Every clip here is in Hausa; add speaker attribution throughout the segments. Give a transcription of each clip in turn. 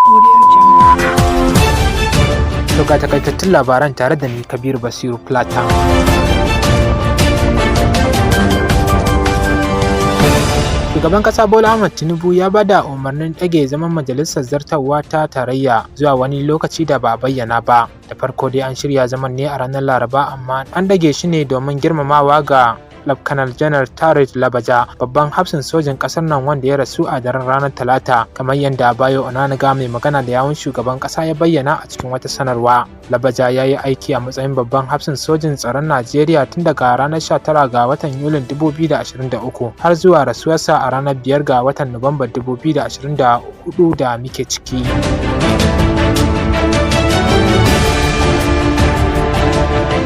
Speaker 1: To ga takaitattun labaran tare da ni Kabiru Basiru Plata. Shugaban ƙasa Bola Ahmed Tinubu ya bada umarnin ɗage zaman majalisar zartarwa ta tarayya zuwa wani lokaci da ba a bayyana ba. Da farko dai an shirya zaman ne a ranar Laraba, amma an ɗage shi ne domin girmamawa ga Lafkanar Janar Tarid Labaja, babban hafsin sojin ƙasar nan wanda ya rasu a daren ranar Talata, kamar yadda Bayo Onaniga mai magana da yawun shugaban ƙasa ya bayyana a cikin wata sanarwa. Labaja ya yi aiki a matsayin babban hafsin sojin tsaron Najeriya tun daga ranar 19 ga watan Yulin 2023 har zuwa rasuwarsa a ranar 5 ga watan Nuwamban 2024 da muke ciki.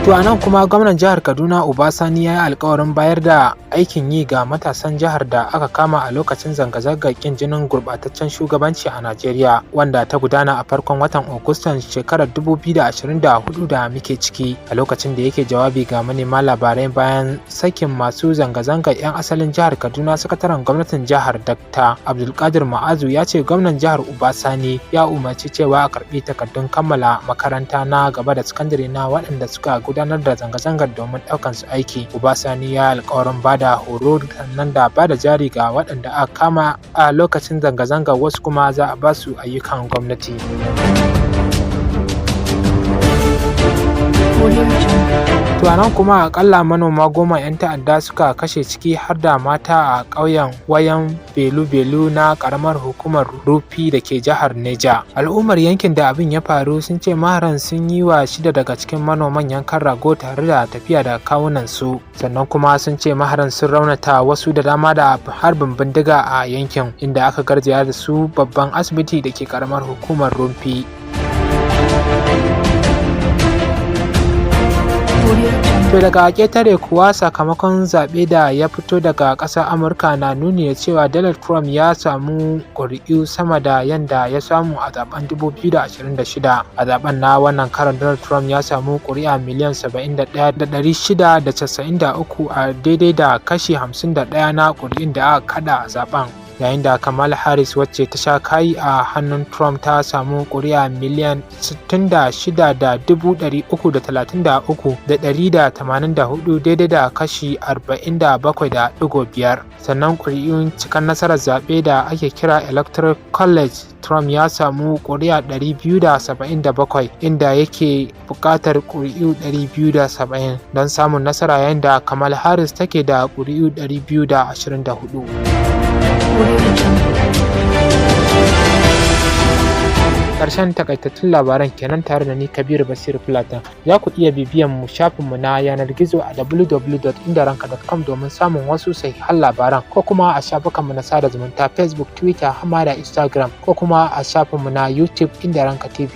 Speaker 1: To a nan kuma gwamnan jihar Kaduna Uba Sani ya yi alkawarin bayar da aikin yi ga matasan jihar da aka kama a lokacin zanga-zangar kin jinin gurbataccen shugabanci a Najeriya, wanda ta gudana a farkon watan Agustan shekarar 2024 da muke ciki. A lokacin da yake jawabi ga manema labarai bayan sakin masu zanga-zangar 'yan asalin jihar Kaduna, sakataren gwamnatin jihar Dr. Abdulkadir Ma'azu ya ce gwamnan jihar Uba Sani ya umarci cewa a karbi takardun kammala makaranta na gaba da sakandare na waɗanda suka gudanar da zanga-zangar domin ɗaukan su aiki. Uba Sani ya alƙawarin bada horo sannan da bada jari ga waɗanda aka kama a lokacin zanga-zangar, wasu kuma za a ba su ayyukan gwamnati. To a nan kuma akalla manoma 10 'yan ta'adda suka kashe, ciki har da mata a ƙauyen Wayan Belu-Belu na ƙaramar hukumar Rufi da ke jihar Neja. Al'ummar yankin da abin ya faru sun ce maharan sun yi wa 6 daga cikin manoman yankan rago tare da tafiya da kawunan su. Sannan kuma sun ce maharan sun raunata wasu da dama da harbin bindiga a yankin, inda aka garzaya da su babban asibiti da ke ƙaramar hukumar Rufi. To daga ƙetare kuwa, sakamakon zaɓe da ya fito daga ƙasar Amurka na nuni da cewa Donald Trump ya samu ƙuri'u sama da yanda ya samu a zaben 2026. A zaben na wannan karon Donald Trump ya samu ƙuri'a miliyan 71,693 a daidai da kashi 51 na ƙuri'un da aka kada a zaben. Yayin da Kamala Harris, wacce ta sha kayi a hannun Trump, ta samu ƙuri'a miliyan 66,333,184 daidai da kashi 47.5. Sannan ƙuri'un cikan nasarar zaɓe da ake kira Electoral College, Trump ya samu ƙuri'a 277, inda yake buƙatar ƙuri'u 270 don samun nasara, yayin da Kamala Harris take da ƙuri'u 224. Ƙarshen takaitattun labaran kenan tare da ni Kabiru Basiru Plata. Za ku iya bibiyan mu shafinmu na yanar gizo a www.indaranka.com domin samun wasu sahihan labaran, ko kuma a shafukanmu na sada zumunta Facebook, Twitter, hama da Instagram, ko kuma a shafinmu na YouTube Indaranka TV.